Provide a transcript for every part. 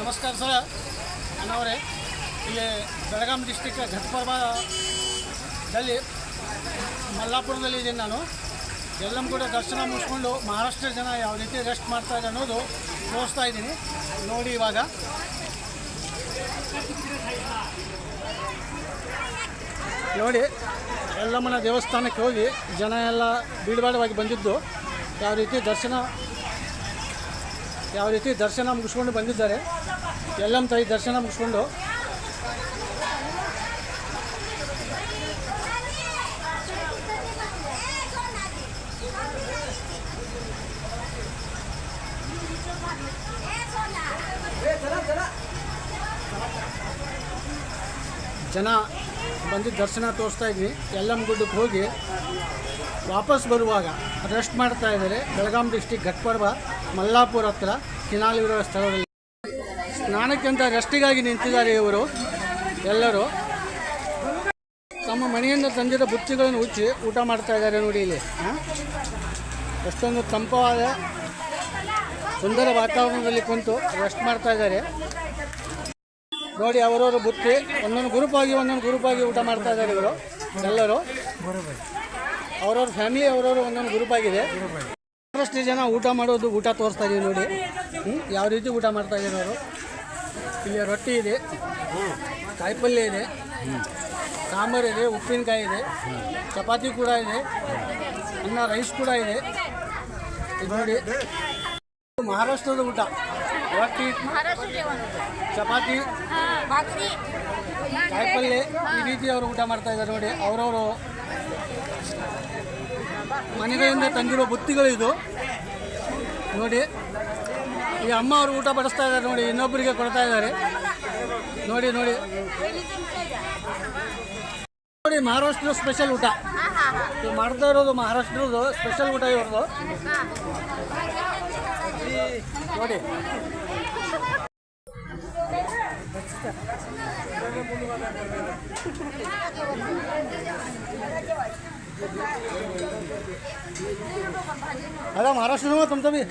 ನಮಸ್ಕಾರ ಸರ್ ಅಣ್ಣವರೇ. ಇಲ್ಲಿ ಬೆಳಗಾಂ ಡಿಸ್ಟಿಕ್ ಘಟಪ್ರಭಾದಲ್ಲಿ ಮಲ್ಲಾಪುರದಲ್ಲಿ ಇದ್ದೀನಿ ನಾನು. ಯಲ್ಲಮ್ಮಗುಡ್ಡ ದರ್ಶನ ಮುಗಿಸ್ಕೊಂಡು ಮಹಾರಾಷ್ಟ್ರ ಜನ ಯಾವ ರೀತಿ ರೆಸ್ಟ್ ಮಾಡ್ತಾರೆ ಅನ್ನೋದು ತೋರಿಸ್ತಾ ಇದ್ದೀನಿ ನೋಡಿ. ಇವಾಗ ನೋಡಿ ಯಲ್ಲಮ್ಮನ ದೇವಸ್ಥಾನಕ್ಕೆ ಹೋಗಿ ಜನ ಎಲ್ಲ ಬೀಡುಬಾಡವಾಗಿ ಬಂದಿದ್ದು ಯಾವ ರೀತಿ ದರ್ಶನ ಮುಗಿಸ್ಕೊಂಡು ಬಂದಿದ್ದಾರೆ. ಯಲ್ಲಮ್ಮ ತಾಯಿ ದರ್ಶನ ಮುಗಿಸ್ಕೊಂಡು ಜನ ಬಂದಿದ್ದು ದರ್ಶನ ತೋರಿಸ್ತಾ ಇದ್ವಿ. ಯಲ್ಲಮ್ಮ ಗುಡ್ಡಕ್ಕೆ ಹೋಗಿ ವಾಪಸ್ ಬರುವಾಗ ರೆಸ್ಟ್ ಮಾಡ್ತಾ ಇದ್ದಾರೆ. ಬೆಳಗಾಂ ಡಿಸ್ಟಿಕ್ ಘಟಪ್ರಭಾ ಮಲ್ಲಾಪುರ ಹತ್ರ ಕಿನಾಲ್ ಇರುವ ಸ್ಥಳದಲ್ಲಿ ಸ್ನಾನಕ್ಕೆ ಅಂತ ರೆಸ್ಟಿಗಾಗಿ ನಿಂತಿದ್ದಾರೆ. ಇವರು ಎಲ್ಲರೂ ತಮ್ಮ ಮನೆಯಿಂದ ತಂದಿರೋ ಬುತ್ತಿಗಳನ್ನು ಉಚ್ಚಿ ಊಟ ಮಾಡ್ತಾ ಇದ್ದಾರೆ ನೋಡಿ. ಇಲ್ಲಿ ಎಷ್ಟೊಂದು ತಂಪವಾದ ಸುಂದರ ವಾತಾವರಣದಲ್ಲಿ ಕುಂತು ರೆಸ್ಟ್ ಮಾಡ್ತಾ ಇದ್ದಾರೆ ನೋಡಿ. ಅವರವರು ಬುತ್ತಿ ಒಂದೊಂದು ಗ್ರೂಪಾಗಿ ಊಟ ಮಾಡ್ತಾ ಇದ್ದಾರೆ. ಇವರು ಎಲ್ಲರೂ ಅವ್ರವ್ರ ಫ್ಯಾಮಿಲಿ ಒಂದೊಂದು ಗ್ರೂಪ್ ಆಗಿದೆ. ಬಹಳಷ್ಟು ಜನ ಊಟ ತೋರಿಸ್ತಾ ಇದೀವಿ ನೋಡಿ. ಯಾವ ರೀತಿ ಊಟ ಮಾಡ್ತಾ ಇದ್ದಾರೆ ಅವರು. ಇಲ್ಲಿ ರೊಟ್ಟಿ ಇದೆ, ಕಾಯಿಪಲ್ಯ ಇದೆ, ಸಾಂಬಾರು ಇದೆ, ಉಪ್ಪಿನಕಾಯಿ ಇದೆ, ಚಪಾತಿ ಕೂಡ ಇದೆ, ಅನ್ನ ರೈಸ್ ಕೂಡ ಇದೆ. ಇದು ನೋಡಿ ಮಹಾರಾಷ್ಟ್ರದ ಊಟ. ರೊಟ್ಟಿ, ಚಪಾತಿ, ಕಾಯಿಪಲ್ಯ ಈ ರೀತಿ ಅವರು ಊಟ ಮಾಡ್ತಾ ಇದ್ದಾರೆ ನೋಡಿ. ಅವರವರು ಮನೆಗಳಿಂದ ತಂದಿರೋ ಬುತ್ತಿಗಳು ಇದು ನೋಡಿ. ಈ ಅಮ್ಮ ಅವರು ಊಟ ಬಡಿಸ್ತಾ ಇದ್ದಾರೆ ನೋಡಿ, ಇನ್ನೊಬ್ಬರಿಗೆ ಕೊಡ್ತಾ ಇದ್ದಾರೆ ನೋಡಿ. ಮಹಾರಾಷ್ಟ್ರದ ಸ್ಪೆಷಲ್ ಊಟ ಮಾಡ್ತಾ ಇರೋದು. ಮಹಾರಾಷ್ಟ್ರದ ಸ್ಪೆಷಲ್ ಊಟ ಇವ್ರದ್ದು ನೋಡಿ. अरे महाराष्ट्र में तुमचं भी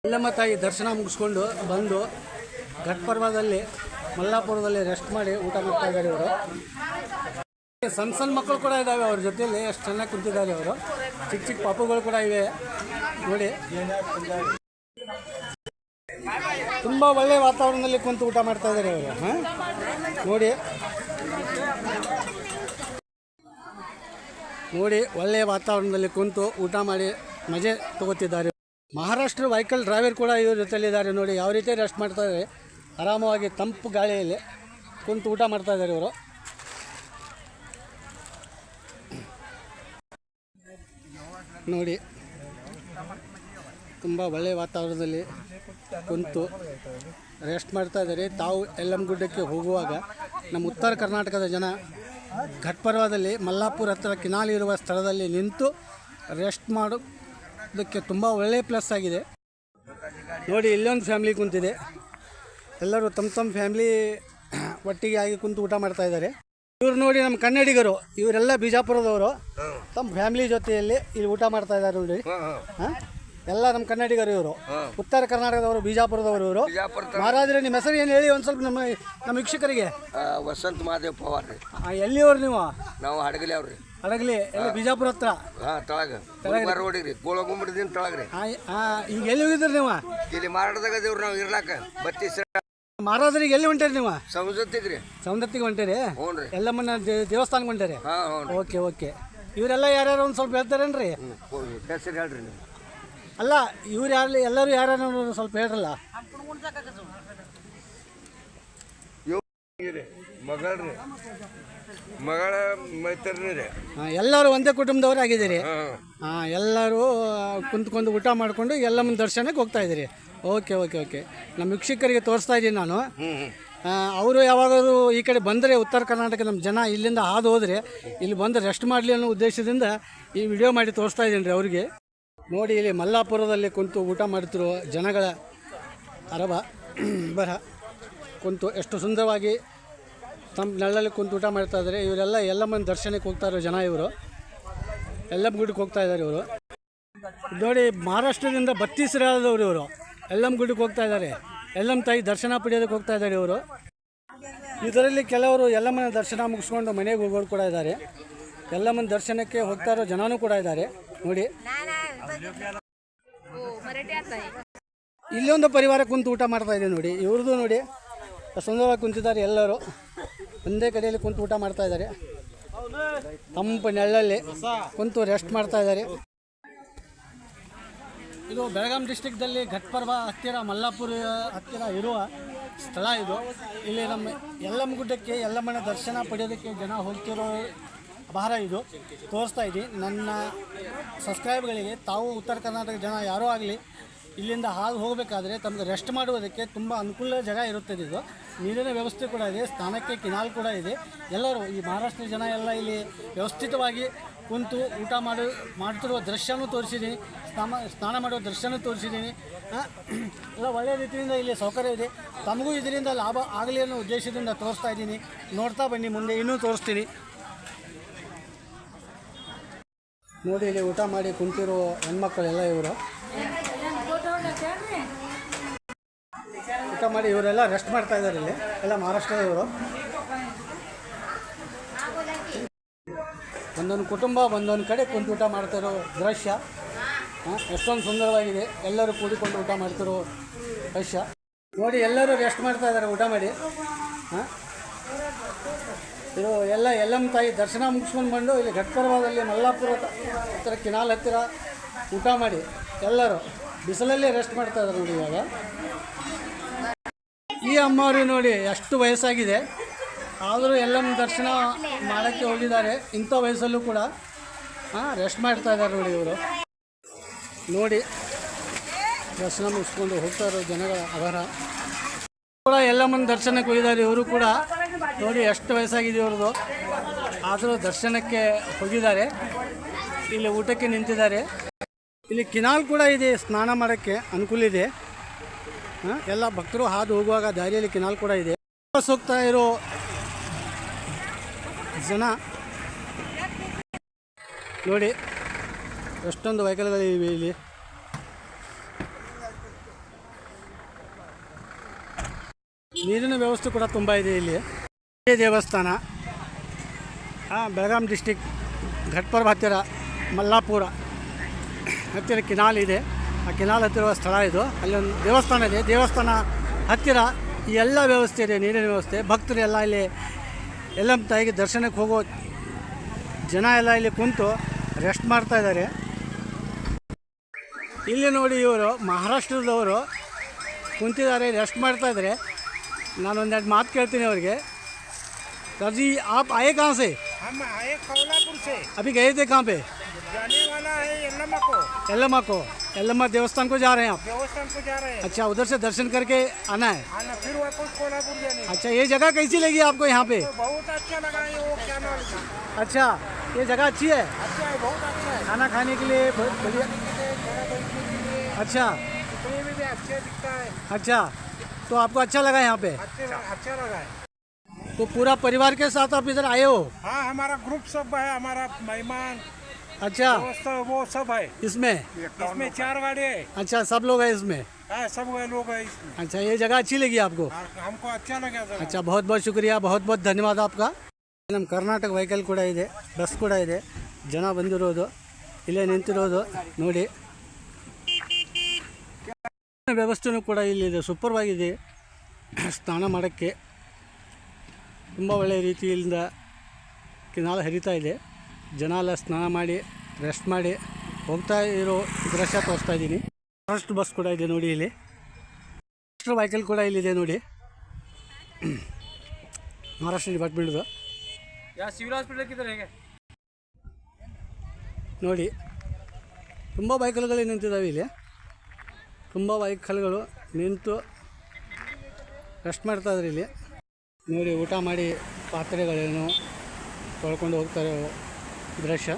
ಯಲ್ಲಮ್ಮ ತಾಯಿ ದರ್ಶನ ಮುಗಿಸ್ಕೊಂಡು ಬಂದು ಘಟಪ್ರಭಾದಲ್ಲಿ ಮಲ್ಲಾಪುರದಲ್ಲಿ ರೆಸ್ಟ್ ಮಾಡಿ ಊಟ ಮಾಡ್ತಾ ಇದ್ದಾರೆ. ಇವರು ಸಣ್ಣ ಮಕ್ಕಳು ಕೂಡ ಇದ್ದಾವೆ ಅವ್ರ ಜೊತೆಯಲ್ಲಿ. ಎಷ್ಟು ಚೆನ್ನಾಗಿ ಕುಂತಿದ್ದಾರೆ ಅವರು. ಚಿಕ್ಕ ಪಾಪುಗಳು ಕೂಡ ಇವೆ ನೋಡಿ. ತುಂಬ ಒಳ್ಳೆಯ ವಾತಾವರಣದಲ್ಲಿ ಕುಂತು ಊಟ ಮಾಡ್ತಾ ಇದ್ದಾರೆ ಅವರು ನೋಡಿ. ಒಳ್ಳೆಯ ವಾತಾವರಣದಲ್ಲಿ ಕುಂತು ಊಟ ಮಾಡಿ ಮಜೆ ತಗೋತಿದ್ದಾರೆ. ಮಹಾರಾಷ್ಟ್ರ ವೆಹಿಕಲ್ ಡ್ರೈವರ್ ಕೂಡ ಇವ್ರ ಜೊತೆಲಿದ್ದಾರೆ ನೋಡಿ. ಯಾವ ರೀತಿ ರೆಸ್ಟ್ ಮಾಡ್ತಾ ಇದ್ದಾರೆ. ಆರಾಮವಾಗಿ ತಂಪು ಗಾಳಿಯಲ್ಲಿ ಕುಂತು ಊಟ ಮಾಡ್ತಾ ಇದ್ದಾರೆ ಇವರು ನೋಡಿ. ತುಂಬ ಒಳ್ಳೆಯ ವಾತಾವರಣದಲ್ಲಿ ಕುಂತು ರೆಸ್ಟ್ ಮಾಡ್ತಾ ಇದ್ದಾರೆ. ತಾವು ಯಲ್ಲಮ್ಮ ಗುಡ್ಡಕ್ಕೆ ಹೋಗುವಾಗ ನಮ್ಮ ಉತ್ತರ ಕರ್ನಾಟಕದ ಜನ ಘಟಪ್ರಭಾದಲ್ಲಿ ಮಲ್ಲಾಪುರ ಹತ್ರ ಕಿನಾಲ್ ಇರುವ ಸ್ಥಳದಲ್ಲಿ ನಿಂತು ರೆಸ್ಟ್ ಮಾಡೋದಕ್ಕೆ ತುಂಬ ಒಳ್ಳೆಯ ಪ್ಲಸ್ ಆಗಿದೆ ನೋಡಿ. ಇಲ್ಲೊಂದು ಫ್ಯಾಮಿಲಿ ಕುಂತಿದೆ. ಎಲ್ಲರೂ ತಮ್ಮ ಫ್ಯಾಮಿಲಿ ಒಟ್ಟಿಗೆ ಆಗಿ ಕುಂತು ಊಟ ಮಾಡ್ತಾ ಇದ್ದಾರೆ. ಇವ್ರು ನೋಡಿ ನಮ್ಮ ಕನ್ನಡಿಗರು. ಇವರೆಲ್ಲ ಬಿಜಾಪುರದವರು ತಮ್ಮ ಫ್ಯಾಮಿಲಿ ಜೊತೆಯಲ್ಲಿ ಇಲ್ಲಿ ಊಟ ಮಾಡ್ತಾ ಇದ್ದಾರೆ ನೋಡಿ. ಎಲ್ಲ ನಮ್ಮ ಕನ್ನಡಿಗರು ಇವರು. ಉತ್ತರ ಕರ್ನಾಟಕದವರು, ಬಿಜಾಪುರದವರು ಇವರು. ಮಹಾರಾಜರೇ, ನಿಮ್ಮ ಹೆಸರು ಏನು ಹೇಳಿ ಒಂದು ಸ್ವಲ್ಪ ನಮ್ಮ ವೀಕ್ಷಕರಿಗೆ. ವಸಂತ ಮಹಾದೇವ್ ಪವಾರ್ ರೀ. ಎಲ್ಲಿಯವ್ರು ನೀವು? ನಾವು ಹಡಗಲಿ ಅವ್ರಿ. ಹಡಗಲಿ ಎಲ್ಲ ಬಿಜಾಪುರ ಹತ್ರ ತಳಗ ರೋಡಿಗೆ ಗೋಳಗುಂಬಡದಿಂದ ತಳಗ್ರಿ. ಈಗ ಎಲ್ಲಿ ಹೋಗಿದ್ರಿ ನೀವು? ಇಲ್ಲಿ ಮಾರಾಟದಾಗ ದೇವ್ರು ನಾವು ಇರ್ಲಾಕ ಬತ್ತಿ ಮಹಾರಾಜರಿಗೆ ಎಲ್ಲಿ ಹೊಂಟೇರಿ ನೀವು? ಸೌಂದತ್ತಿಗೆ ಹೊಂಟೇರಿ. ಯಲ್ಲಮ್ಮನ ದೇವಸ್ಥಾನಕ್ಕೆ ಹೊಂಟೇರಿ? ಓಕೆ. ಇವರೆಲ್ಲ ಯಾರ್ಯಾರು ಒಂದು ಸ್ವಲ್ಪ ಹೇಳ್ತಾರೇನ್ರಿ? ಹೆಸರು ಹೇಳ್ರಿ ನೀವು. ಅಲ್ಲ ಇವ್ರು ಯಾರು ಎಲ್ಲರೂ ಯಾರ್ಯಾರು ಸ್ವಲ್ಪ ಹೇಳ್ರಲ್ಲ. ಮಗಳ್ರಿ, ಮಗಳ ಮೈತರ್ರಿ ರೀ. ಎಲ್ಲರೂ ಒಂದೇ ಕುಟುಂಬದವ್ರು ಆಗಿದ್ದೀರಿ. ಎಲ್ಲರೂ ಕುಂತ್ಕೊಂಡು ಊಟ ಮಾಡಿಕೊಂಡು ಎಲ್ಲಮ್ಮನ ದರ್ಶನಕ್ಕೆ ಹೋಗ್ತಾ ಇದ್ದೀರಿ. Okay okay okay. ನಮ್ಮ ವೀಕ್ಷಕರಿಗೆ ತೋರಿಸ್ತಾ ಇದ್ದೀನಿ ನಾನು. ಅವರು ಯಾವಾಗಾದರೂ ಈ ಕಡೆ ಬಂದರೆ ಉತ್ತರ ಕರ್ನಾಟಕ ನಮ್ಮ ಜನ ಇಲ್ಲಿಂದ ಹಾದು ಹೋದರೆ ಇಲ್ಲಿ ಬಂದು ರೆಸ್ಟ್ ಮಾಡಲಿ ಅನ್ನೋ ಉದ್ದೇಶದಿಂದ ಈ ವಿಡಿಯೋ ಮಾಡಿ ತೋರಿಸ್ತಾ ಇದ್ದೀನಿ ರೀ ಅವರಿಗೆ. ನೋಡಿ ಇಲ್ಲಿ ಮಲ್ಲಾಪುರದಲ್ಲಿ ಕುಂತು ಊಟ ಮಾಡ್ತಿರೋ ಜನಗಳ ಅರಬ ಬರ ಕುಂತು ಎಷ್ಟು ಸುಂದರವಾಗಿ ತಮ್ಮ ನೆರಳಲ್ಲಿ ಕುಂತು ಊಟ ಮಾಡ್ತಾ ಇದ್ದಾರೆ. ಇವರೆಲ್ಲ ಎಲ್ಲಮ್ಮನ ದರ್ಶನಕ್ಕೆ ಹೋಗ್ತಾ ಇರೋ ಜನ. ಇವರು ಎಲ್ಲಮ್ಮ ಗುಡಿಗೆ ಹೋಗ್ತಾ ಇದ್ದಾರೆ. ಇವರು ನೋಡಿ ಮಹಾರಾಷ್ಟ್ರದಿಂದ ಬತ್ತೀಸರಾದವರು ಇವರು ಎಲ್ಲಮ್ಮ ಗುಡಿಗೆ ಹೋಗ್ತಾ ಇದ್ದಾರೆ. ಎಲ್ಲಮ್ಮ ತಾಯಿ ದರ್ಶನ ಪಡೆಯೋದಕ್ಕೆ ಹೋಗ್ತಾ ಇದ್ದಾರೆ ಇವರು. ಇದರಲ್ಲಿ ಕೆಲವರು ಎಲ್ಲಮ್ಮನ ದರ್ಶನ ಮುಗಿಸ್ಕೊಂಡು ಮನೆಗೆ ಹೋಗೋರು ಕೂಡ ಇದ್ದಾರೆ. ಎಲ್ಲಮ್ಮನ ದರ್ಶನಕ್ಕೆ ಹೋಗ್ತಾ ಇರೋ ಜನನೂ ಕೂಡ ಇದ್ದಾರೆ. ನೋಡಿ ಇಲ್ಲೊಂದು ಪರಿವಾರ ಕುಂತು ಊಟ ಮಾಡ್ತಾ ಇದೆ ನೋಡಿ. ಇವ್ರದ್ದು ನೋಡಿ ಸುಂದರವಾಗಿ ಕುಂತಿದ್ದಾರೆ. ಎಲ್ಲರೂ ಒಂದೇ ಕಡೆಯಲ್ಲಿ ಕುಂತು ಊಟ ಮಾಡ್ತಾ ಇದ್ದಾರೆ. ತಂಪು ನೆರಳಲ್ಲಿ ಕುಂತು ರೆಸ್ಟ್ ಮಾಡ್ತಾ ಇದ್ದಾರೆ. ಇದು ಬೆಳಗಾಂ ಡಿಸ್ಟಿಕ್ದಲ್ಲಿ ಘಟ್ಪರ್ವ ಹತ್ತಿರ ಮಲ್ಲಾಪುರ ಹತ್ತಿರ ಇರುವ ಸ್ಥಳ ಇದು. ಇಲ್ಲಿ ನಮ್ಮ ಎಲ್ಲಮ್ಮ ಗುಡ್ಡಕ್ಕೆ ಎಲ್ಲಮ್ಮನ ದರ್ಶನ ಪಡೆಯೋದಕ್ಕೆ ಜನ ಹೋಗ್ತಿರೋ ಭಾರ ಇದು ತೋರಿಸ್ತಾ ಇದ್ದೀನಿ. ನನ್ನ ಸಬ್ಸ್ಕ್ರೈಬ್ಗಳಿಗೆ ತಾವು ಉತ್ತರ ಕರ್ನಾಟಕ ಜನ ಯಾರೂ ಆಗಲಿ ಇಲ್ಲಿಂದ ಹಾದು ಹೋಗಬೇಕಾದ್ರೆ ತಮಗೆ ರೆಸ್ಟ್ ಮಾಡುವುದಕ್ಕೆ ತುಂಬ ಅನುಕೂಲ ಜಾಗ ಇರುತ್ತದೆ. ಇದು ನೀರಿನ ವ್ಯವಸ್ಥೆ ಕೂಡ ಇದೆ, ಸ್ನಾನಕ್ಕೆ ಕಿನಾಲ್ ಕೂಡ ಇದೆ. ಎಲ್ಲರೂ ಈ ಮಹಾರಾಷ್ಟ್ರ ಜನ ಎಲ್ಲ ಇಲ್ಲಿ ವ್ಯವಸ್ಥಿತವಾಗಿ ಕುಂತು ಊಟ ಮಾಡ್ತಿರುವ ದೃಶ್ಯನೂ ತೋರಿಸಿದ್ದೀನಿ, ಸ್ನಾನ ಮಾಡುವ ದೃಶ್ಯನೂ ತೋರಿಸಿದ್ದೀನಿ. ಎಲ್ಲ ಒಳ್ಳೆಯ ರೀತಿಯಿಂದ ಇಲ್ಲಿ ಸೌಕರ್ಯ ಇದೆ. ತಮಗೂ ಇದರಿಂದ ಲಾಭ ಆಗಲಿ ಅನ್ನೋ ಉದ್ದೇಶದಿಂದ ತೋರಿಸ್ತಾ ಇದ್ದೀನಿ. ನೋಡ್ತಾ ಬನ್ನಿ, ಮುಂದೆ ಇನ್ನೂ ತೋರಿಸ್ತೀನಿ. ನೋಡಿ ಇಲ್ಲಿ ಊಟ ಮಾಡಿ ಕುಂತಿರೋ ಹೆಣ್ಮಕ್ಕಳೆಲ್ಲ ಇವರು ಊಟ ಮಾಡಿ ಇವರೆಲ್ಲ ರೆಸ್ಟ್ ಮಾಡ್ತಾ ಇದ್ದಾರೆ. ಇಲ್ಲಿ ಎಲ್ಲ ಮಹಾರಾಷ್ಟ್ರದವರು. ಒಂದೊಂದು ಕುಟುಂಬ ಒಂದೊಂದು ಕಡೆ ಕುಂತು ಊಟ ಮಾಡ್ತಿರೋ ದೃಶ್ಯ ಎಷ್ಟೊಂದು ಸುಂದರವಾಗಿದೆ. ಎಲ್ಲರೂ ಕೂಡಿಕೊಂಡು ಊಟ ಮಾಡ್ತಿರೋ ದೃಶ್ಯ ನೋಡಿ. ಎಲ್ಲರೂ ರೆಸ್ಟ್ ಮಾಡ್ತಾ ಇದ್ದಾರೆ ಊಟ ಮಾಡಿ. ಇದು ಎಲ್ಲ ಎಲ್ಲಮ್ಮ ತಾಯಿ ದರ್ಶನ ಮುಗಿಸ್ಕೊಂಡು ಬಂದು ಇಲ್ಲಿ ಘಟ್ಪರ್ವದಲ್ಲಿ ಮಲ್ಲಾಪುರ ಹತ್ತಿರ ಕಿನಾಲ್ ಹತ್ತಿರ ಊಟ ಮಾಡಿ ಎಲ್ಲರೂ ಬಿಸಿಲಲ್ಲಿ ರೆಸ್ಟ್ ಮಾಡ್ತಾ ಇದ್ದಾರೆ ನೋಡಿ. ಇವಾಗ ಈ ಅಮ್ಮವರು ನೋಡಿ ಎಷ್ಟು ವಯಸ್ಸಾಗಿದೆ ಆದರೂ ಎಲ್ಲಮ್ಮ ದರ್ಶನ ಮಾಡೋಕ್ಕೆ ಹೋಗಿದ್ದಾರೆ. ಇಂಥ ವಯಸ್ಸಲ್ಲೂ ಕೂಡ ರೆಸ್ಟ್ ಮಾಡ್ತಾ ಇದ್ದಾರೆ ನೋಡಿ. ಇವರು ನೋಡಿ ದರ್ಶನ ಮುಗಿಸ್ಕೊಂಡು ಹೋಗ್ತಾ ಇರೋ ಜನಗಳ ಅವರ ಕೂಡ ಎಲ್ಲಮ್ಮನ ದರ್ಶನಕ್ಕೆ ಹೋಗಿದ್ದಾರೆ. ಇವರು ಕೂಡ ನೋಡಿ ಎಷ್ಟು ವಯಸ್ಸಾಗಿದೆ ಇವ್ರದ್ದು, ಆದರೂ ದರ್ಶನಕ್ಕೆ ಹೋಗಿದ್ದಾರೆ. ಇಲ್ಲಿ ಊಟಕ್ಕೆ ನಿಂತಿದ್ದಾರೆ. ಇಲ್ಲಿ ಕಿನಾಲ್ ಕೂಡ ಇದೆ, ಸ್ನಾನ ಮಾಡೋಕ್ಕೆ ಅನುಕೂಲ ಇದೆ. ಎಲ್ಲ ಭಕ್ತರು ಹಾದು ಹೋಗುವಾಗ ದಾರಿಯಲ್ಲಿ ಕಿನಾಲ್ ಕೂಡ ಇದೆ. ಹೋಗ್ತಾ ಇರೋ ಜನ ನೋಡಿ ಎಷ್ಟೊಂದು ವೆಹಿಕಲ್ಗಳಿವೆ ಇಲ್ಲಿ. ನೀರಿನ ವ್ಯವಸ್ಥೆ ಕೂಡ ತುಂಬ ಇದೆ ಇಲ್ಲಿ. ದೇವಸ್ಥಾನ ಬೆಳಗಾಂ ಡಿಸ್ಟಿಕ್ ಘಟ್ಪರ್ವ ಹತ್ತಿರ ಮಲ್ಲಾಪುರ ಹತ್ತಿರ ಕಿನಾಲ್ ಇದೆ. ಆ ಕಿನಾಲ್ ಹತ್ತಿರುವ ಸ್ಥಳ ಇದು. ಅಲ್ಲೊಂದು ದೇವಸ್ಥಾನ ಇದೆ. ದೇವಸ್ಥಾನ ಹತ್ತಿರ ಈ ಎಲ್ಲ ವ್ಯವಸ್ಥೆ ಇದೆ, ನೀರಿನ ವ್ಯವಸ್ಥೆ. ಭಕ್ತರು ಎಲ್ಲ ಇಲ್ಲಿ ಎಲ್ಲಮ್ಮ ತಾಯಿಗೆ ದರ್ಶನಕ್ಕೆ ಹೋಗೋ ಜನ ಎಲ್ಲ ಇಲ್ಲಿ ಕುಂತು ರೆಸ್ಟ್ ಮಾಡ್ತಾ ಇದ್ದಾರೆ. ಇಲ್ಲಿ ನೋಡಿ ಇವರು ಮಹಾರಾಷ್ಟ್ರದವರು ಕುಂತಿದ್ದಾರೆ, ರೆಸ್ಟ್ ಮಾಡ್ತಾ ಇದ್ದಾರೆ. ನಾನೊಂದೆರಡು ಮಾತು ಕೇಳ್ತೀನಿ ಅವ್ರಿಗೆ. सर जी आप आए कहाँ से? हम आए कोल्हापुर से। अभी गए थे कहाँ पे? जाने वाला है यल्लम्मा को। यल्लम्मा देवस्थान को जा रहे हैं आप? देवस्थान को जा रहे हैं। अच्छा, उधर से दर्शन करके आना है? आना फिर वापस कोल्हापुर जाने। अच्छा, ये जगह कैसी लगी आपको यहाँ पे? तो बहुत अच्छा लगा है वो क्या नाम था? अच्छा, ये जगह अच्छी है? अच्छा है, बहुत अच्छा है। खाना खाने के लिए बढ़िया। अच्छा भी अच्छा दिखता है। अच्छा, तो आपको अच्छा लगा यहाँ पे? अच्छा लगा है। तो पूरा परिवार के साथ आप इधर आए हो? हाँ, हमारा ग्रुप सब है, हमारा मेहमान अच्छा दोस्त वो सब है इसमें 4 गाड़ी है। अच्छा, सब लोग हैं इसमें? हाँ, सब लोग है इसमें। अच्छा, ये जगह अच्छी लगी आपको? हमको अच्छा लगा जगह। अच्छा, बहुत बहुत शुक्रिया, बहुत बहुत ಧನ್ಯವಾದ आपका. ನಮ್ಮ ಕರ್ನಾಟಕ ವೆಹಿಕಲ್ ಕೂಡ ಇದೆ, ಬಸ್ ಕೂಡ ಇದೆ. ಜನ ಬಂದಿರೋದು ಇಲ್ಲೇ ನಿಂತಿರೋದು ನೋಡಿ. ವ್ಯವಸ್ಥೆನೂ ಕೂಡ ಇಲ್ಲಿದೆ, ಸೂಪರ್ವಾಗಿದೆ. ಸ್ನಾನ ಮಾಡೋಕ್ಕೆ ತುಂಬ ಒಳ್ಳೆಯ ರೀತಿಯಿಂದ ಕಿನಾಲ್ ಹರಿತಾ ಇದೆ. ಜನ ಎಲ್ಲ ಸ್ನಾನ ಮಾಡಿ ರೆಸ್ಟ್ ಮಾಡಿ ಹೋಗ್ತಾ ಇರೋ ದೃಶ್ಯ ತೋರಿಸ್ತಾ ಇದ್ದೀನಿ. ಫಸ್ಟ್ ಬಸ್ ಕೂಡ ಇದೆ ನೋಡಿ, ಇಲ್ಲಿ ಮಹಾರಾಷ್ಟ್ರ ವೆಹಿಕಲ್ ಕೂಡ ಇಲ್ಲಿದೆ ನೋಡಿ, ಮಹಾರಾಷ್ಟ್ರ ಡಿಪಾರ್ಟ್ಮೆಂಟ್ದು ಸಿವಿಲ್ ಹಾಸ್ಪಿಟಲ್ ಹೇಗೆ ನೋಡಿ. ತುಂಬ ವೆಹಿಕಲ್ಗಳು ನಿಂತಿದ್ದಾವೆ ಇಲ್ಲಿ, ತುಂಬ ವೆಹಿಕಲ್ಗಳು ನಿಂತು ರೆಸ್ಟ್ ಮಾಡ್ತಾಯಿದ್ರು ಇಲ್ಲಿ ನೋಡಿ. ಊಟ ಮಾಡಿ ಪಾತ್ರೆಗಳೇನು ತೊಳ್ಕೊಂಡು ಹೋಗ್ತಾರೆ ದೃಶ್ಯ.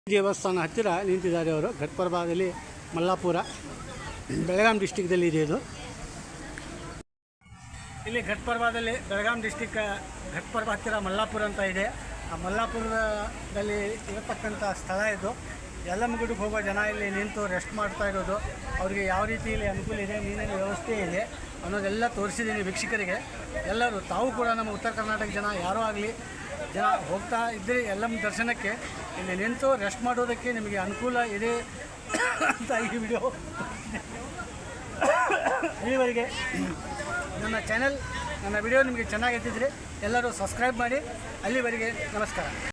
ದೇವಸ್ಥಾನ ಹತ್ತಿರ ನಿಂತಿದ್ದಾರೆ ಅವರು. ಘಟಪ್ರಭಾದಲ್ಲಿ ಮಲ್ಲಾಪುರ, ಬೆಳಗಾಂ ಡಿಸ್ಟಿಕ್ದಲ್ಲಿ ಇದೆ ಇದು. ಇಲ್ಲಿ ಘಟಪ್ರಭಾದಲ್ಲಿ ಬೆಳಗಾಂ ಡಿಸ್ಟಿಕ್ ಘಟಪ್ರಭಾ ಹತ್ತಿರ ಮಲ್ಲಾಪುರ ಅಂತ ಇದೆ. ಆ ಮಲ್ಲಾಪುರದಲ್ಲಿ ಇರತಕ್ಕಂಥ ಸ್ಥಳ ಇದು. ಯಲ್ಲಮ್ಮಗುಡ್ಡಕ್ಕೆ ಹೋಗೋ ಜನ ಇಲ್ಲಿ ನಿಂತು ರೆಸ್ಟ್ ಮಾಡ್ತಾ ಇರೋದು, ಅವರಿಗೆ ಯಾವ ರೀತಿ ಇಲ್ಲಿ ಅನುಕೂಲ ಇದೆ, ನೀರಿನ ವ್ಯವಸ್ಥೆ ಇದೆ ಅನ್ನೋದೆಲ್ಲ ತೋರಿಸಿದ್ದೀನಿ ವೀಕ್ಷಕರಿಗೆ. ಎಲ್ಲರೂ ತಾವು ಕೂಡ ನಮ್ಮ ಉತ್ತರ ಕರ್ನಾಟಕ ಜನ ಯಾರೂ ಆಗಲಿ ಜನ ಹೋಗ್ತಾ ಇದ್ದರೆ ಯಲ್ಲಮ್ಮ ದರ್ಶನಕ್ಕೆ ಇಲ್ಲಿ ನಿಂತು ರೆಸ್ಟ್ ಮಾಡೋದಕ್ಕೆ ನಿಮಗೆ ಅನುಕೂಲ ಇದೆ ಅಂತ ಈ ವಿಡಿಯೋ. ಇಲ್ಲಿವರೆಗೆ ನನ್ನ ಚಾನೆಲ್, ನನ್ನ ವಿಡಿಯೋ ನಿಮಗೆ ಚೆನ್ನಾಗಿದ್ದಿದ್ರೆ ಎಲ್ಲರೂ ಸಬ್ಸ್ಕ್ರೈಬ್ ಮಾಡಿ. ಅಲ್ಲಿವರೆಗೆ ನಮಸ್ಕಾರ.